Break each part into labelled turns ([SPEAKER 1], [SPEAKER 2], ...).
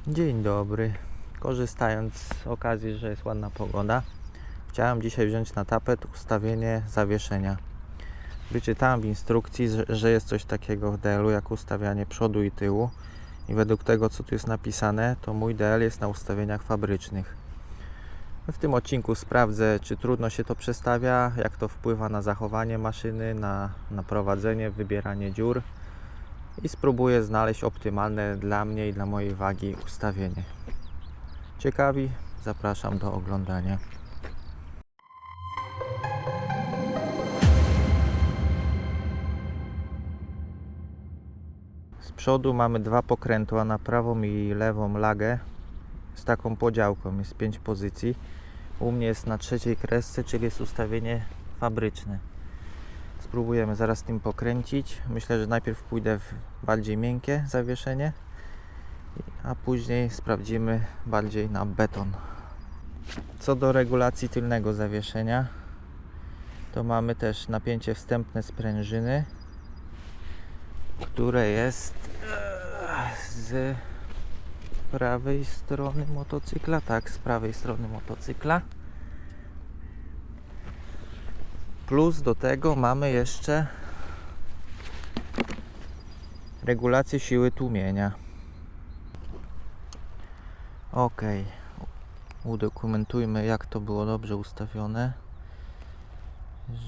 [SPEAKER 1] Dzień dobry. Korzystając z okazji, że jest ładna pogoda, chciałem dzisiaj wziąć na tapet ustawienie zawieszenia. Wyczytałem w instrukcji, że jest coś takiego w DL-u jak ustawianie przodu i tyłu i według tego, co tu jest napisane, to mój DL jest na ustawieniach fabrycznych. W tym odcinku sprawdzę, czy trudno się to przestawia, jak to wpływa na zachowanie maszyny, na prowadzenie, wybieranie dziur i spróbuję znaleźć optymalne dla mnie i dla mojej wagi ustawienie. Ciekawi? Zapraszam do oglądania. Z przodu mamy dwa pokrętła na prawą i lewą lagę z taką podziałką, jest 5 pozycji. U mnie jest na trzeciej kresce, czyli jest ustawienie fabryczne. Spróbujemy zaraz tym pokręcić. Myślę, że najpierw pójdę w bardziej miękkie zawieszenie, a później sprawdzimy bardziej na beton. Co do regulacji tylnego zawieszenia, to mamy też napięcie wstępne sprężyny, które jest z prawej strony motocykla. Tak, z prawej strony motocykla. Plus do tego mamy jeszcze regulację siły tłumienia. Ok, udokumentujmy, jak to było dobrze ustawione.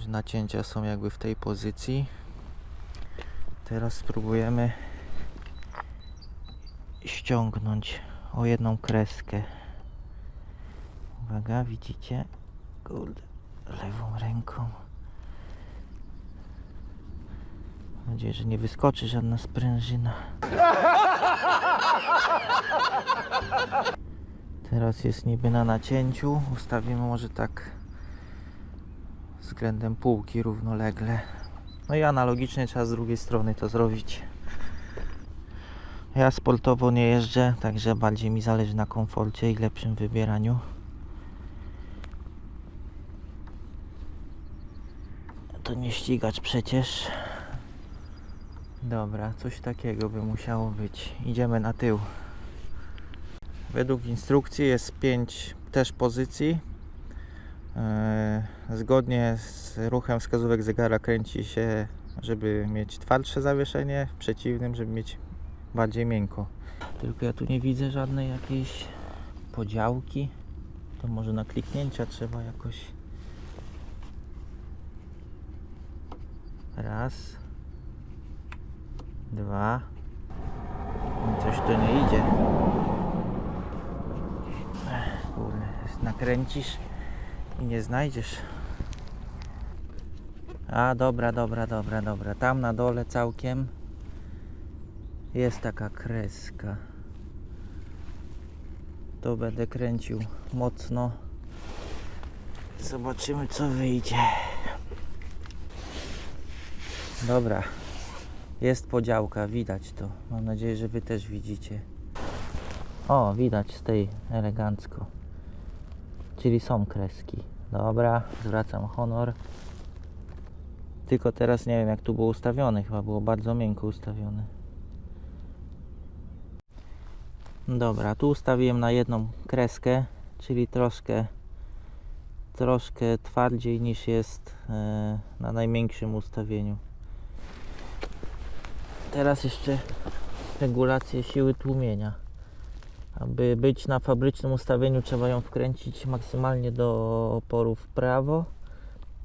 [SPEAKER 1] Nacięcia są jakby w tej pozycji. Teraz spróbujemy ściągnąć o jedną kreskę. Uwaga, widzicie? Kurde, lewą ręką. Mam nadzieję, że nie wyskoczy żadna sprężyna. Teraz jest niby na nacięciu. Ustawimy może tak względem półki równolegle. No i analogicznie trzeba z drugiej strony to zrobić. Ja sportowo nie jeżdżę, także bardziej mi zależy na komforcie i lepszym wybieraniu. To nie ścigacz przecież. Dobra, coś takiego by musiało być. Idziemy na tył. Według instrukcji jest 5 też pozycji. Zgodnie z ruchem wskazówek zegara kręci się, żeby mieć twardsze zawieszenie, w przeciwnym, żeby mieć bardziej miękko. Tylko ja tu nie widzę żadnej jakiejś podziałki. To może na kliknięcia trzeba jakoś. Raz, dwa. Coś tu nie idzie. Kurde, nakręcisz i nie znajdziesz. A dobra. Tam na dole całkiem jest taka kreska. To będę kręcił mocno. Zobaczymy, co wyjdzie. Dobra. Jest podziałka, widać to. Mam nadzieję, że wy też widzicie. O, widać z tej elegancko. Czyli są kreski. Dobra, zwracam honor. Tylko teraz nie wiem, jak tu było ustawione. Chyba było bardzo miękko ustawione. Dobra, tu ustawiłem na jedną kreskę, czyli troszkę twardziej niż jest na najmiększym ustawieniu. Teraz jeszcze regulację siły tłumienia. Aby być na fabrycznym ustawieniu, trzeba ją wkręcić maksymalnie do oporu w prawo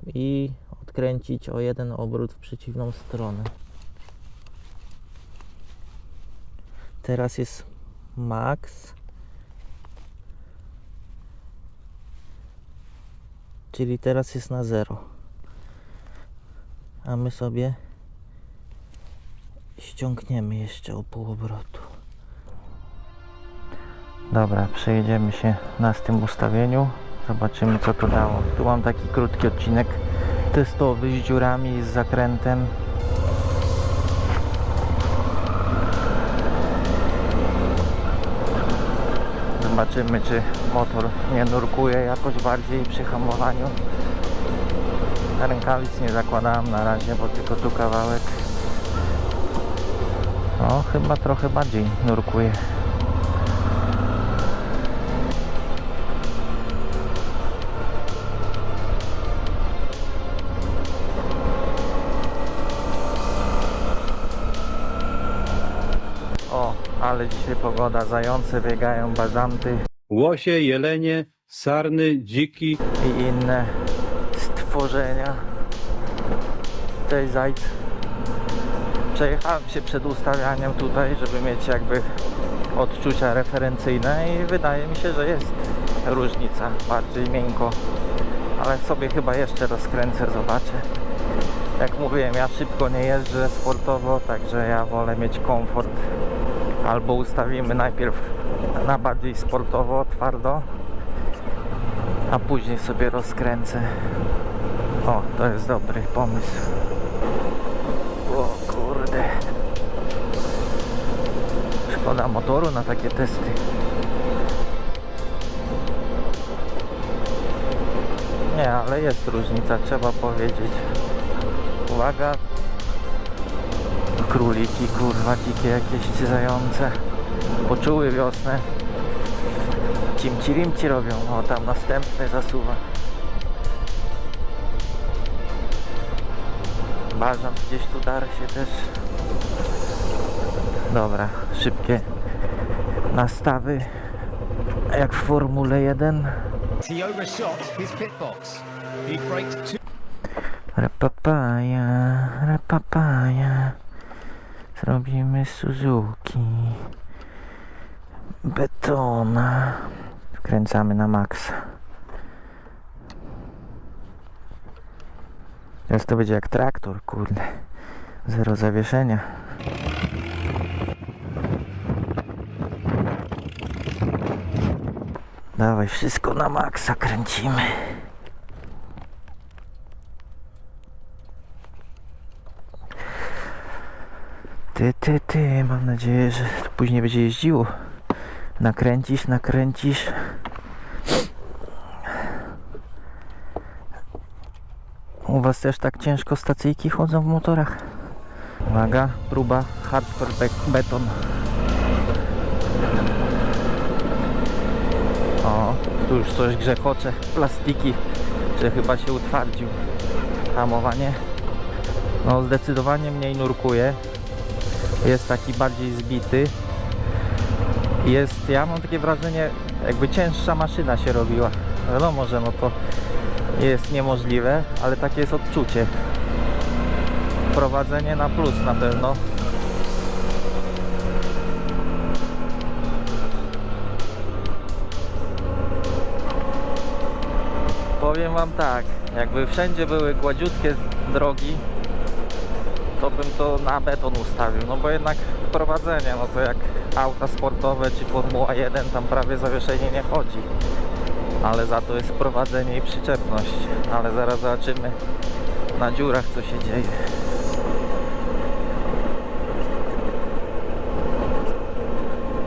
[SPEAKER 1] i odkręcić o jeden obrót w przeciwną stronę. Teraz jest max, czyli teraz jest na 0, a my sobie ściągniemy jeszcze o pół obrotu. Dobra, przejedziemy się z tym ustawieniu, zobaczymy, co to dało. Tu mam taki krótki odcinek testowy z dziurami, z zakrętem. Zobaczymy, czy motor nie nurkuje jakoś bardziej przy hamowaniu. Rękawic nie zakładałem na razie, bo tylko tu kawałek. No, chyba trochę bardziej nurkuje. Ale dzisiaj pogoda, zające biegają, bażanty
[SPEAKER 2] Łosie, jelenie, sarny, dziki.
[SPEAKER 1] i inne stworzenia. Cześć zajc. Przejechałem się przed ustawianiem tutaj, żeby mieć jakby odczucia referencyjne i wydaje mi się, że jest różnica, bardziej miękko, ale sobie chyba jeszcze rozkręcę, zobaczę. Jak mówiłem, ja szybko nie jeżdżę sportowo, także ja wolę mieć komfort. Albo ustawimy najpierw na bardziej sportowo, twardo, a później sobie rozkręcę. O, to jest dobry pomysł. O kurde, szkoda motoru na takie testy. Nie, ale jest różnica, trzeba powiedzieć. Uwaga, króliki, kurwa, dzikie jakieś czy zające. Poczuły wiosnę. Cimci-rimci robią. O, tam następny zasuwa. Bażant gdzieś tu dar się też. Dobra, szybkie nastawy. Jak w Formule 1.
[SPEAKER 3] He overshot his pit box. He braked two.
[SPEAKER 1] Rapapaja. Zrobimy Suzuki. Betona. Wkręcamy na maksa. Teraz to będzie jak traktor, kurde. Zero zawieszenia. Dawaj, wszystko na maksa kręcimy. Ty, mam nadzieję, że to później będzie jeździło. Nakręcisz. U was też tak ciężko stacyjki chodzą w motorach? Uwaga, próba hardcore beton. O, tu już coś grzechocze, plastiki, że chyba się utwardził. Hamowanie. No zdecydowanie mniej nurkuje. Jest taki bardziej zbity. Ja mam takie wrażenie, jakby cięższa maszyna się robiła. Wiadomo, że no to jest niemożliwe, ale takie jest odczucie. Prowadzenie na plus na pewno. Powiem wam tak, jakby wszędzie były gładziutkie drogi, to bym to na beton ustawił, no bo jednak prowadzenie, no to jak auta sportowe czy Formuła 1, tam prawie zawieszenie nie chodzi, ale za to jest prowadzenie i przyczepność. Ale zaraz zobaczymy na dziurach, co się dzieje.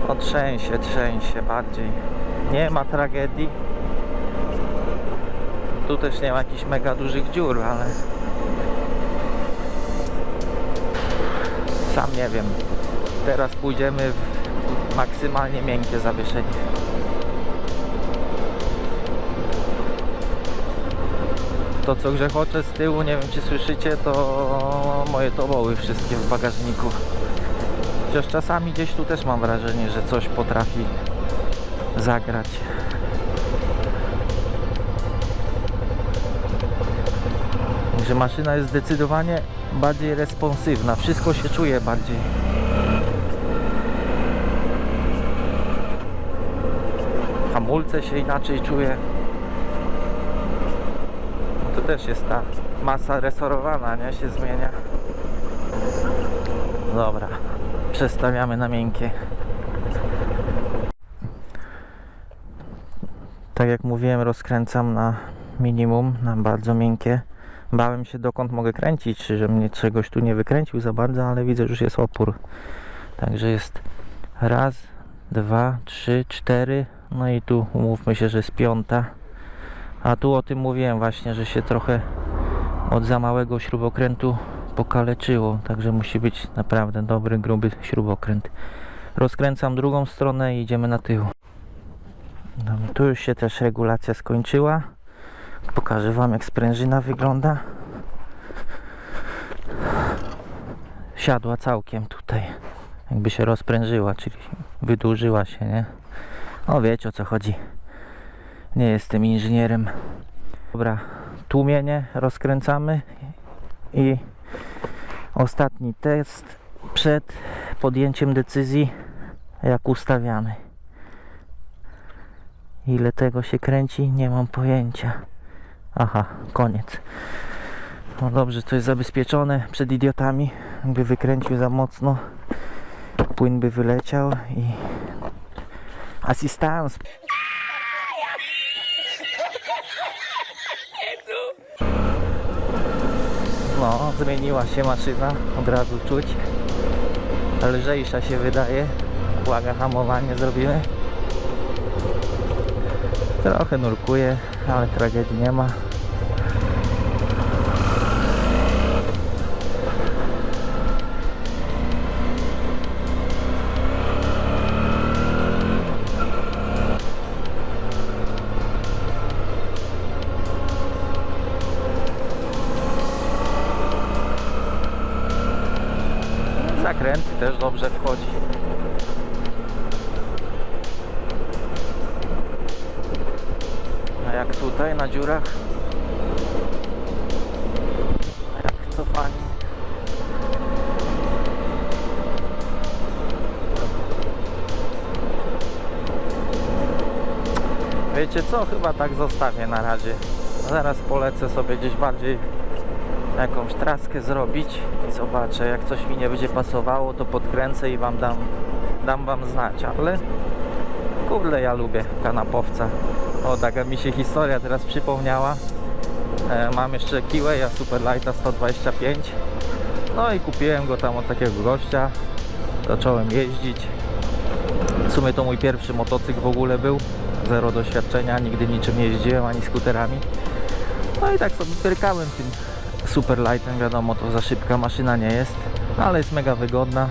[SPEAKER 1] O, trzęsie bardziej. Nie ma tragedii. Tu też nie ma jakichś mega dużych dziur, ale sam nie wiem. Teraz pójdziemy w maksymalnie miękkie zawieszenie. To co grzechocze z tyłu, nie wiem czy słyszycie, to moje toboły wszystkie w bagażniku. Chociaż czasami gdzieś tu też mam wrażenie, że coś potrafi zagrać. Że maszyna jest zdecydowanie bardziej responsywna, wszystko się czuje bardziej. Hamulce się inaczej czuje. To też jest ta masa resorowana, nie? Się zmienia. Dobra, przestawiamy na miękkie. Tak jak mówiłem, rozkręcam na minimum, na bardzo miękkie. Bałem się, dokąd mogę kręcić, że mnie czegoś tu nie wykręcił za bardzo, ale widzę, że już jest opór. Także jest raz, dwa, trzy, cztery. No i tu umówmy się, że jest piąta. A tu o tym mówiłem właśnie, że się trochę od za małego śrubokrętu pokaleczyło. Także musi być naprawdę dobry, gruby śrubokręt. Rozkręcam drugą stronę i idziemy na tył. Dobra, tu już się też regulacja skończyła. Pokażę wam, jak sprężyna wygląda. Siadła całkiem tutaj. jakby się rozprężyła, czyli wydłużyła się, nie? No wiecie, o co chodzi. Nie jestem inżynierem. Dobra, tłumienie rozkręcamy i ostatni test przed podjęciem decyzji, jak ustawiamy. Ile tego się kręci, nie mam pojęcia. Aha, koniec. No dobrze, to jest zabezpieczone przed idiotami. Jakby wykręcił za mocno, płyn by wyleciał i asystans. No, zmieniła się maszyna, od razu czuć. Lżejsza się wydaje. Uwaga, hamowanie zrobimy. Trochę nurkuje, ale tragedii nie ma. Zakręty też dobrze wchodzi. A jak tutaj na dziurach? A jak cofanie? Wiecie co? Chyba tak zostawię na razie. Zaraz polecę sobie gdzieś bardziej jakąś traskę zrobić i zobaczę, jak coś mi nie będzie pasowało, to podkręcę i wam dam wam znać, ale kurde, ja lubię kanapowca. O, taka mi się historia teraz przypomniała. Mam jeszcze Kiwaya Superlighta 125, no i kupiłem go tam od takiego gościa, zacząłem jeździć. W sumie to mój pierwszy motocykl w ogóle był, zero doświadczenia, nigdy niczym nie jeździłem, ani skuterami. No i tak sobie pyrkałem tym Superlightem, wiadomo, to za szybka maszyna nie jest, ale jest mega wygodna,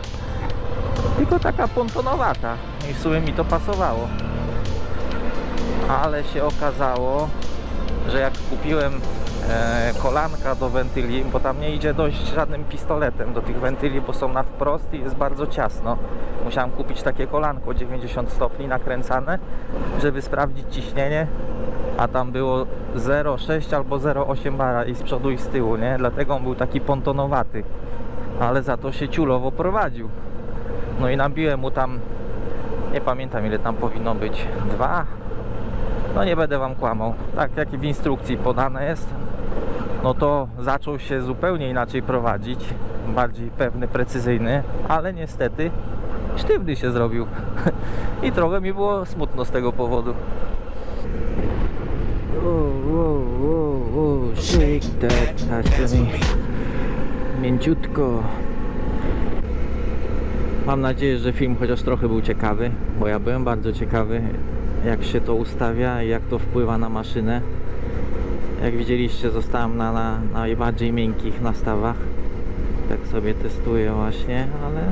[SPEAKER 1] tylko taka pontonowata i w sumie mi to pasowało. Ale się okazało, że jak kupiłem kolanka do wentyli, bo tam nie idzie dojść żadnym pistoletem do tych wentyli, bo są na wprost i jest bardzo ciasno. Musiałem kupić takie kolanko 90 stopni nakręcane, żeby sprawdzić ciśnienie, a tam było 0,6 albo 0,8 bara i z przodu i z tyłu, nie? Dlatego on był taki pontonowaty, ale za to się ciulowo prowadził. No i nabiłem mu tam, nie pamiętam ile tam powinno być, 2. No nie będę wam kłamał, tak jak w instrukcji podane jest, no to zaczął się zupełnie inaczej prowadzić, bardziej pewny, precyzyjny, ale niestety sztywny się zrobił i trochę mi było smutno z tego powodu. Shake that, mięciutko. Mam nadzieję, że film chociaż trochę był ciekawy, bo ja byłem bardzo ciekawy, jak się to ustawia i jak to wpływa na maszynę. Jak widzieliście, zostałem na najbardziej miękkich nastawach. Tak sobie testuję właśnie, ale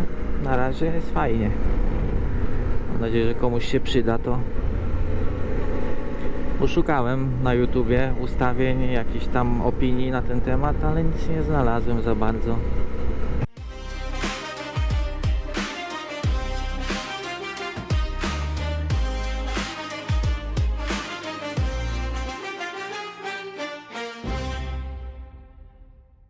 [SPEAKER 1] na razie jest fajnie. Mam nadzieję, że komuś się przyda to. Poszukałem na YouTubie ustawień, jakichś tam opinii na ten temat, ale nic nie znalazłem za bardzo.